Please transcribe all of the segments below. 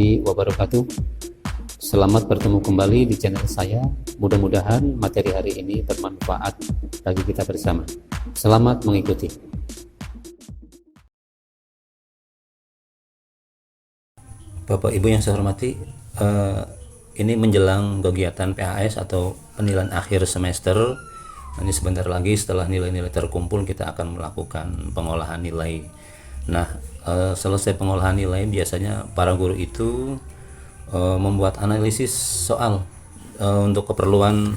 Wabarakatuh. Selamat bertemu kembali di channel saya. Mudah-mudahan materi hari ini bermanfaat bagi kita bersama. Selamat mengikuti. Bapak Ibu yang saya hormati, ini menjelang kegiatan PAS atau penilaian akhir semester. Nanti sebentar lagi setelah nilai-nilai terkumpul kita akan melakukan pengolahan nilai. Nah, selesai pengolahan nilai biasanya para guru itu membuat analisis soal untuk keperluan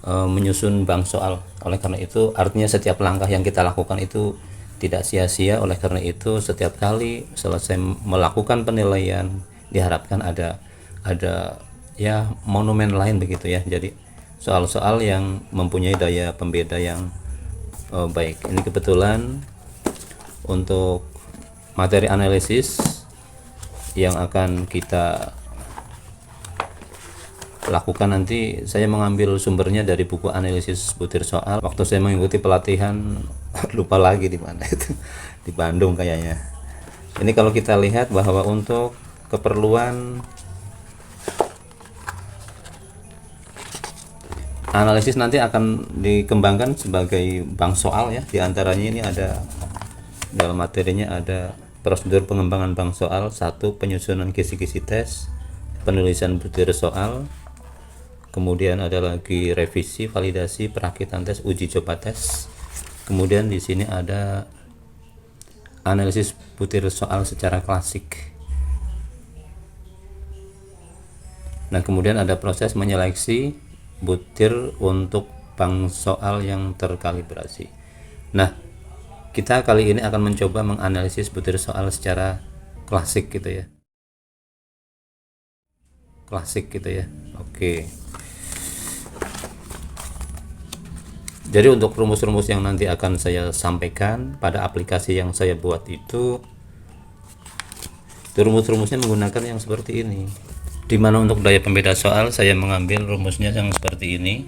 menyusun bank soal. Oleh karena itu artinya setiap langkah yang kita lakukan itu tidak sia-sia. Oleh karena itu setiap kali selesai melakukan penilaian diharapkan ada ya monumen lain begitu ya. Jadi soal-soal yang mempunyai daya pembeda yang baik. Ini kebetulan untuk materi analisis yang akan kita lakukan nanti, saya mengambil sumbernya dari buku analisis butir soal. Waktu saya mengikuti pelatihan lupa lagi di mana itu, di Bandung kayaknya. Ini kalau kita lihat bahwa untuk keperluan analisis nanti akan dikembangkan sebagai bank soal ya. Di antaranya ini ada dalam materinya ada prosedur pengembangan bank soal, 1. Penyusunan kisi-kisi tes, penulisan butir soal, kemudian ada lagi revisi, validasi, perakitan tes, uji coba tes. Kemudian di sini ada analisis butir soal secara klasik. Nah, kemudian ada proses menyeleksi butir untuk bank soal yang terkalibrasi. Nah, kita kali ini akan mencoba menganalisis butir soal secara klasik gitu ya. Klasik gitu ya. Oke. Jadi untuk rumus-rumus yang nanti akan saya sampaikan pada aplikasi yang saya buat itu rumus-rumusnya menggunakan yang seperti ini. Dimana untuk daya pembeda soal saya mengambil rumusnya yang seperti ini.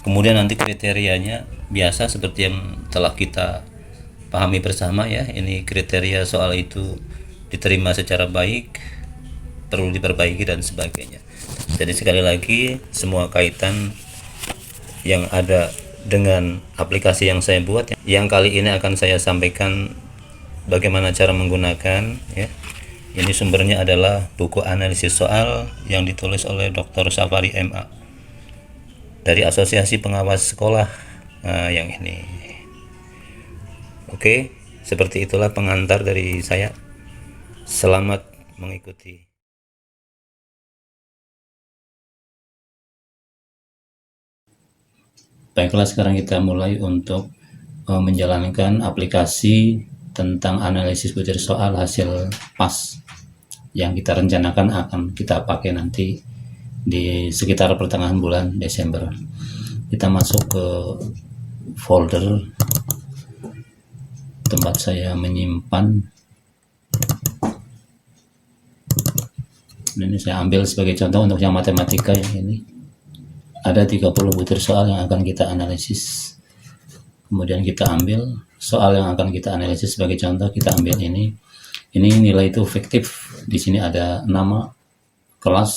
Kemudian nanti kriterianya biasa seperti yang telah kita pahami bersama ya. Ini kriteria soal itu diterima secara baik, perlu diperbaiki dan sebagainya. Jadi sekali lagi semua kaitan yang ada dengan aplikasi yang saya buat, yang kali ini akan saya sampaikan bagaimana cara menggunakan ya. Ini sumbernya adalah buku analisis soal yang ditulis oleh Dr. Safari MA dari Asosiasi Pengawas Sekolah. Nah, yang ini. Oke, seperti itulah pengantar dari saya. Selamat mengikuti. Baiklah, sekarang kita mulai untuk menjalankan aplikasi tentang analisis butir soal hasil PAS yang kita rencanakan akan kita pakai nanti di sekitar pertengahan bulan Desember. Kita masuk ke folder tempat saya menyimpan. Ini saya ambil sebagai contoh untuk yang matematika yang ini. Ada 30 butir soal yang akan kita analisis. Kemudian kita ambil soal yang akan kita analisis sebagai contoh, kita ambil ini. Ini nilai itu fiktif. Di sini ada nama, kelas,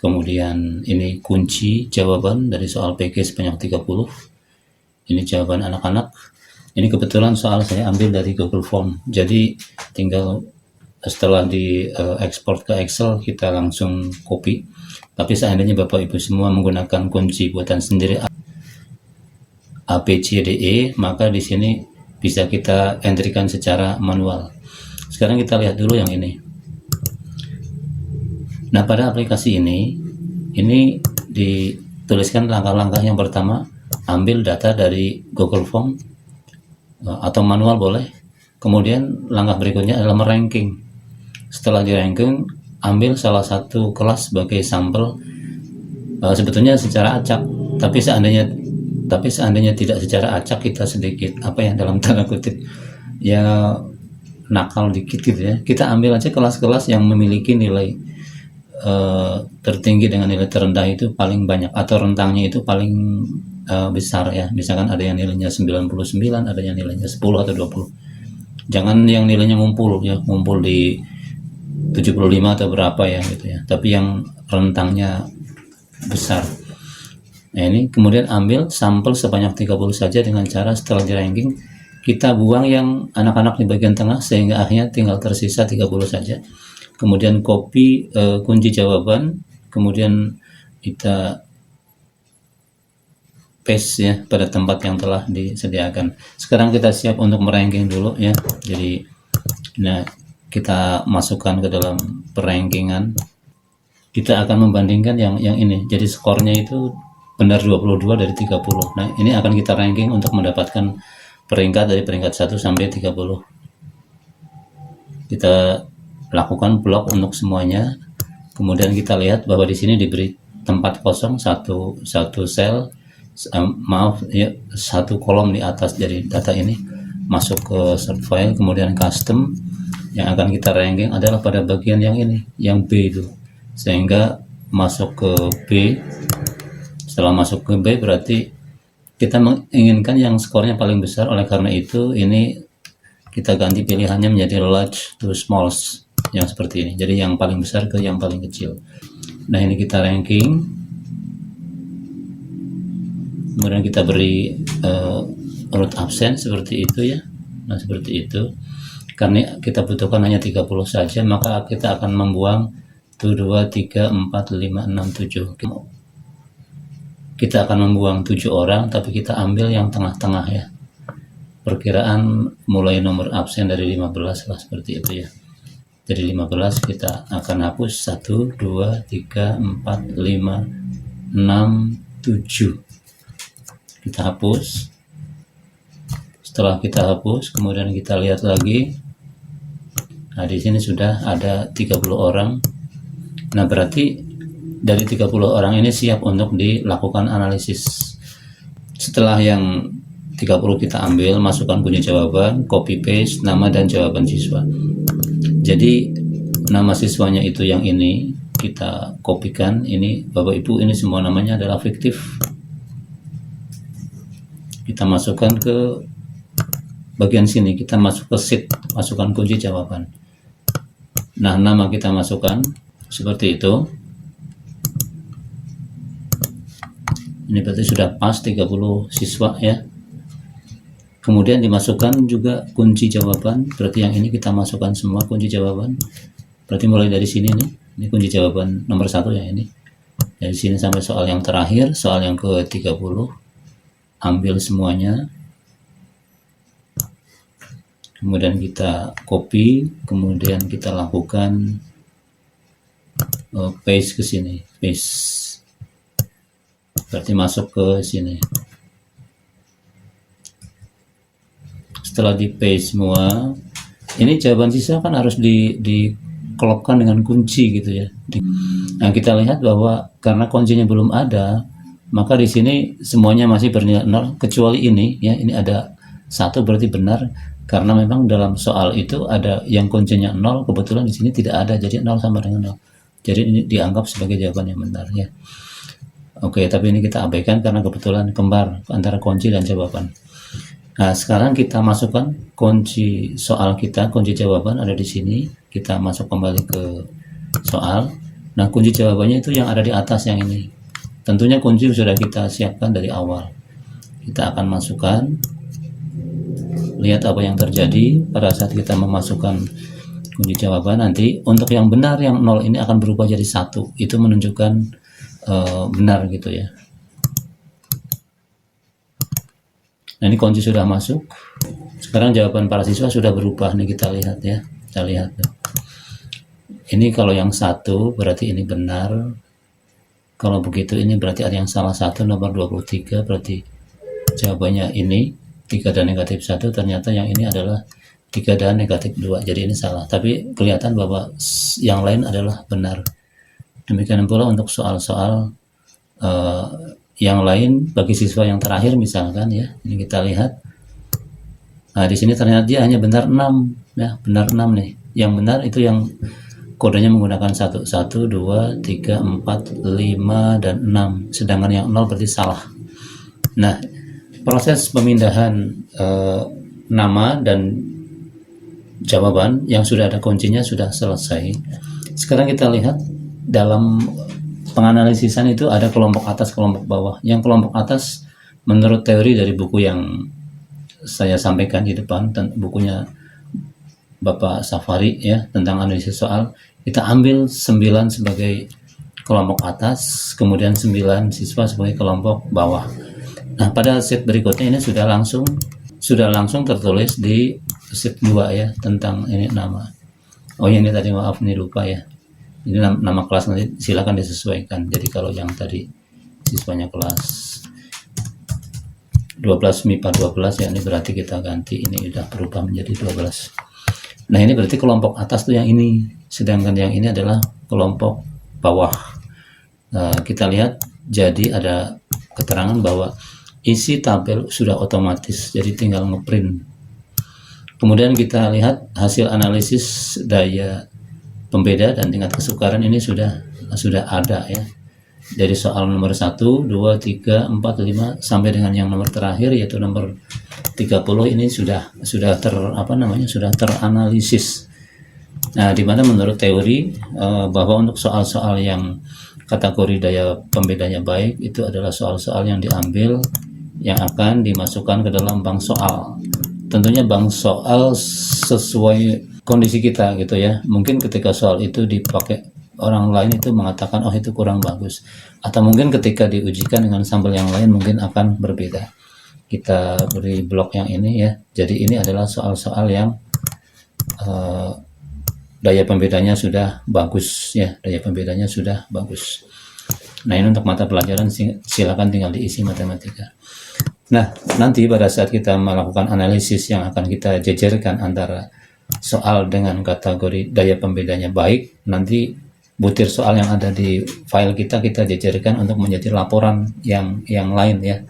kemudian ini kunci jawaban dari soal PG sebanyak 30. Ini jawaban anak-anak. Ini kebetulan soal saya ambil dari Google Form. Jadi tinggal setelah di ekspor ke Excel kita langsung copy. Tapi seandainya Bapak Ibu semua menggunakan kunci buatan sendiri A, B, C, D, E, maka di sini bisa kita entrykan secara manual. Sekarang kita lihat dulu yang ini. Nah, pada aplikasi ini dituliskan langkah-langkah. Yang pertama, ambil data dari Google Form atau manual boleh. Kemudian langkah berikutnya adalah meranking. Setelah di ranking, ambil salah satu kelas sebagai sampel, sebetulnya secara acak, tapi seandainya tidak secara acak, kita sedikit dalam tanda kutip ya nakal dikit gitu ya, kita ambil aja kelas-kelas yang memiliki nilai tertinggi dengan nilai terendah itu paling banyak, atau rentangnya itu paling besar ya. Misalkan ada yang nilainya 99, ada yang nilainya 10 atau 20. Jangan yang nilainya ngumpul di 75 atau berapa ya gitu ya, tapi yang rentangnya besar. Nah ini kemudian ambil sampel sebanyak 30 saja dengan cara setelah di ranking kita buang yang anak-anak di bagian tengah sehingga akhirnya tinggal tersisa 30 saja. Kemudian copy kunci jawaban, kemudian kita paste ya pada tempat yang telah disediakan. Sekarang kita siap untuk meranking dulu ya. Jadi nah kita masukkan ke dalam perankingan. Kita akan membandingkan yang ini. Jadi skornya itu benar 22 dari 30. Nah, ini akan kita ranking untuk mendapatkan peringkat dari peringkat 1 sampai 30. Kita lakukan blok untuk semuanya. Kemudian kita lihat bahwa di sini diberi tempat kosong satu sel, satu kolom di atas dari data ini masuk ke sort file, kemudian custom. Yang akan kita ranking adalah pada bagian yang ini, yang B itu, sehingga masuk ke B. Setelah masuk ke B berarti kita menginginkan yang skornya paling besar. Oleh karena itu ini kita ganti pilihannya menjadi large to small, yang seperti ini. Jadi yang paling besar ke yang paling kecil. Nah ini kita ranking, kemudian kita beri root absen seperti itu ya. Nah seperti itu. Karena kita butuhkan hanya 30 saja, maka kita akan membuang 1, 2, 3, 4, 5, 6, 7. Kita akan membuang 7 orang, tapi kita ambil yang tengah-tengah ya. Perkiraan mulai nomor absen dari 15 lah, seperti itu ya. Jadi 15 kita akan hapus 1, 2, 3, 4, 5, 6, 7. Kita hapus. Setelah kita hapus, kemudian kita lihat lagi. Nah, di sini sudah ada 30 orang. Nah, berarti dari 30 orang ini siap untuk dilakukan analisis. Setelah yang 30 kita ambil, masukkan kunci jawaban, copy paste nama dan jawaban siswa. Jadi nama siswanya itu yang ini kita kopikan. Ini Bapak Ibu, ini semua namanya adalah fiktif. Kita masukkan ke bagian sini, kita masuk ke sheet, masukkan kunci jawaban. Nah, nama kita masukkan seperti itu. Ini berarti sudah pas 30 siswa ya. Kemudian dimasukkan juga kunci jawaban, berarti yang ini kita masukkan semua kunci jawaban. Berarti mulai dari sini nih, ini kunci jawaban nomor 1 ya ini. Dari sini sampai soal yang terakhir, soal yang ke-30. Ambil semuanya. Kemudian kita copy, kemudian kita lakukan paste ke sini, paste. Berarti masuk ke sini. Setelah di paste semua, ini jawaban siswa kan harus dikelopkan dengan kunci gitu ya. Nah, kita lihat bahwa karena kuncinya belum ada, maka di sini semuanya masih bernilai 0 kecuali ini ya. Ini ada 1 berarti benar. Karena memang dalam soal itu ada yang kuncinya 0, kebetulan di sini tidak ada, jadi 0 sama dengan 0. Jadi ini dianggap sebagai jawaban yang benar ya. Oke, tapi ini kita abaikan karena kebetulan kembar antara kunci dan jawaban. Nah, sekarang kita masukkan kunci soal kita, kunci jawaban ada di sini. Kita masuk kembali ke soal. Nah, kunci jawabannya itu yang ada di atas yang ini. Tentunya kunci sudah kita siapkan dari awal. Kita akan masukkan. Lihat apa yang terjadi pada saat kita memasukkan kunci jawaban. Nanti untuk yang benar yang 0 ini akan berubah jadi 1. Itu menunjukkan benar gitu ya. Nah, ini kunci sudah masuk. Sekarang jawaban para siswa sudah berubah nih, kita lihat ya. Kita lihat tuh. Ini kalau yang 1 berarti ini benar. Kalau begitu ini berarti ada yang salah 1, nomor 23 berarti jawabannya ini 3 dan negatif 1, ternyata yang ini adalah 3 dan negatif 2, jadi ini salah. Tapi kelihatan bahwa yang lain adalah benar. Demikian pula untuk soal-soal yang lain bagi siswa yang terakhir misalkan ya. Ini kita lihat. Nah, di sini ternyata dia hanya benar 6 ya, benar 6 nih. Yang benar itu yang kodenya menggunakan 1, 1, 2, 3, 4, 5 dan 6. Sedangkan yang 0 berarti salah. Nah, proses pemindahan nama dan jawaban yang sudah ada kuncinya sudah selesai. Sekarang kita lihat dalam penganalisisan itu ada kelompok atas, kelompok bawah. Yang kelompok atas menurut teori dari buku yang saya sampaikan di depan, bukunya Bapak Safari ya, tentang analisis soal, kita ambil 9 sebagai kelompok atas, kemudian 9 siswa sebagai kelompok bawah. Nah, pada sheet berikutnya ini sudah langsung tertulis di sheet 2 ya, tentang ini nama. Oh ini tadi maaf nih lupa ya. Ini nama kelas, nanti silakan disesuaikan. Jadi kalau yang tadi siswanya kelas 12 MIPA 12 ya, ini berarti kita ganti, ini sudah berubah menjadi 12. Nah ini berarti kelompok atas tuh yang ini, sedangkan yang ini adalah kelompok bawah. Nah, kita lihat jadi ada keterangan bahwa isi tabel sudah otomatis, jadi tinggal ngeprint. Kemudian kita lihat hasil analisis daya pembeda dan tingkat kesukaran ini sudah ada ya. Dari soal nomor 1, 2, 3, 4, 5 sampai dengan yang nomor terakhir yaitu nomor 30 ini sudah teranalisis. Nah, di mana menurut teori bahwa untuk soal-soal yang kategori daya pembedanya baik itu adalah soal-soal yang diambil yang akan dimasukkan ke dalam bank soal. Tentunya bank soal sesuai kondisi kita gitu ya. Mungkin ketika soal itu dipakai orang lain itu mengatakan oh itu kurang bagus, atau mungkin ketika diujikan dengan sampel yang lain mungkin akan berbeda. Kita beri blok yang ini ya, jadi ini adalah soal-soal yang daya pembedanya sudah bagus ya, daya pembedanya sudah bagus. Nah ini untuk mata pelajaran silakan tinggal diisi matematika. Nah nanti pada saat kita melakukan analisis yang akan kita jejerkan antara soal dengan kategori daya pembedanya baik, nanti butir soal yang ada di file kita jejerkan untuk menjadi laporan yang lain ya,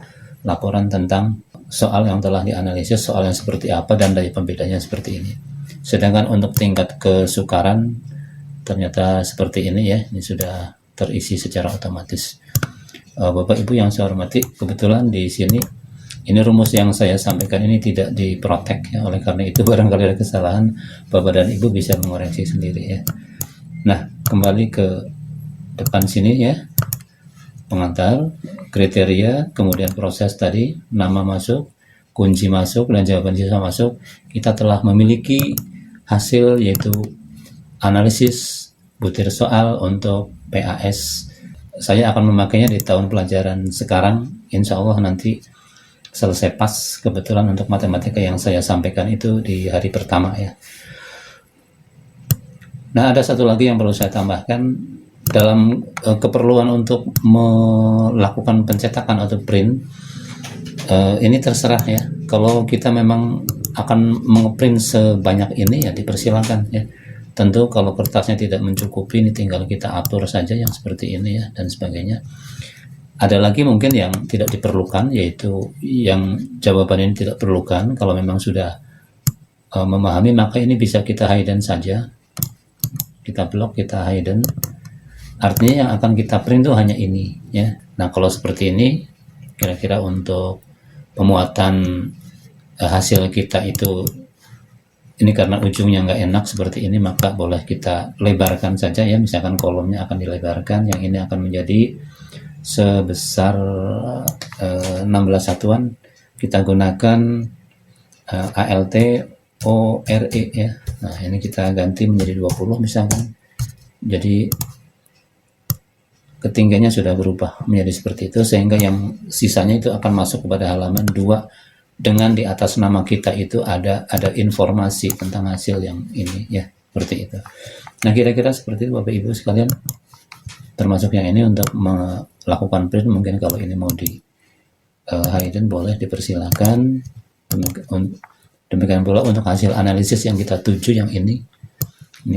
laporan tentang soal yang telah dianalisis, soal yang seperti apa dan daya pembedanya seperti ini. Sedangkan untuk tingkat kesukaran ternyata seperti ini ya, ini sudah terisi secara otomatis. Bapak Ibu yang saya hormati, kebetulan di sini ini rumus yang saya sampaikan ini tidak diprotek ya, oleh karena itu barangkali ada kesalahan Bapak dan Ibu bisa mengoreksi sendiri ya. Nah, kembali ke depan sini ya, pengantar, kriteria, kemudian proses tadi, nama masuk, kunci masuk, dan jawaban siswa masuk. Kita telah memiliki hasil yaitu analisis butir soal untuk PAS. Saya akan memakainya di tahun pelajaran sekarang, insya Allah nanti selesai pas, kebetulan untuk matematika yang saya sampaikan itu di hari pertama ya. Nah, ada satu lagi yang perlu saya tambahkan dalam keperluan untuk melakukan pencetakan atau print. Ini terserah ya. Kalau kita memang akan mengeprint sebanyak ini ya dipersilakan ya. Tentu kalau kertasnya tidak mencukupi, ini tinggal kita atur saja yang seperti ini ya dan sebagainya. Ada lagi mungkin yang tidak diperlukan, yaitu yang jawaban ini tidak perlukan. Kalau memang sudah memahami, maka ini bisa kita hidden saja. Kita blok, kita hidden. Artinya yang akan kita print itu hanya ini ya. Nah kalau seperti ini kira-kira untuk pemuatan hasil kita itu ini karena ujungnya nggak enak seperti ini, maka boleh kita lebarkan saja ya. Misalkan kolomnya akan dilebarkan, yang ini akan menjadi sebesar 16 satuan. Kita gunakan ALT ORE ya. Nah ini kita ganti menjadi 20 misalkan. Jadi ketinggiannya sudah berubah menjadi seperti itu, sehingga yang sisanya itu akan masuk kepada halaman 2 dengan di atas nama kita itu ada informasi tentang hasil yang ini ya, seperti itu. Nah kira-kira seperti itu Bapak Ibu sekalian, termasuk yang ini untuk melakukan print. Mungkin kalau ini mau di hidden boleh dipersilakan. Demikian pula untuk hasil analisis yang kita tuju yang ini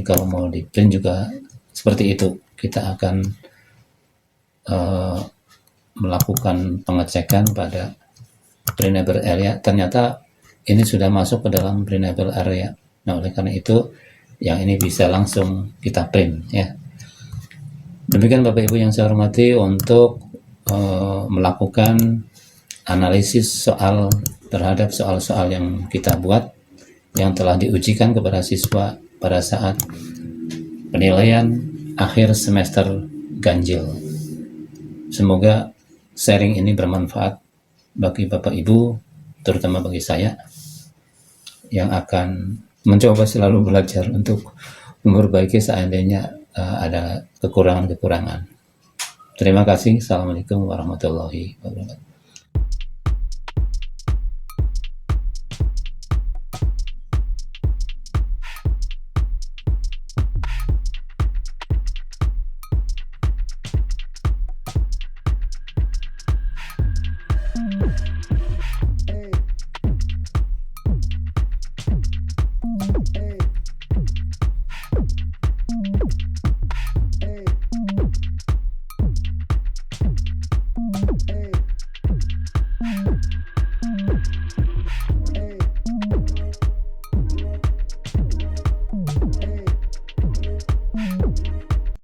kalau mau di print juga seperti itu. Kita akan melakukan pengecekan pada printable area. Ternyata ini sudah masuk ke dalam printable area. Nah oleh karena itu yang ini bisa langsung kita print ya. Demikian Bapak Ibu yang saya hormati untuk melakukan analisis soal terhadap soal-soal yang kita buat. yang telah diujikan kepada siswa pada saat penilaian akhir semester ganjil. Semoga sharing ini bermanfaat bagi Bapak Ibu, terutama bagi saya yang akan mencoba selalu belajar untuk memperbaiki seandainya ada kekurangan-kekurangan. Terima kasih. Assalamualaikum warahmatullahi wabarakatuh.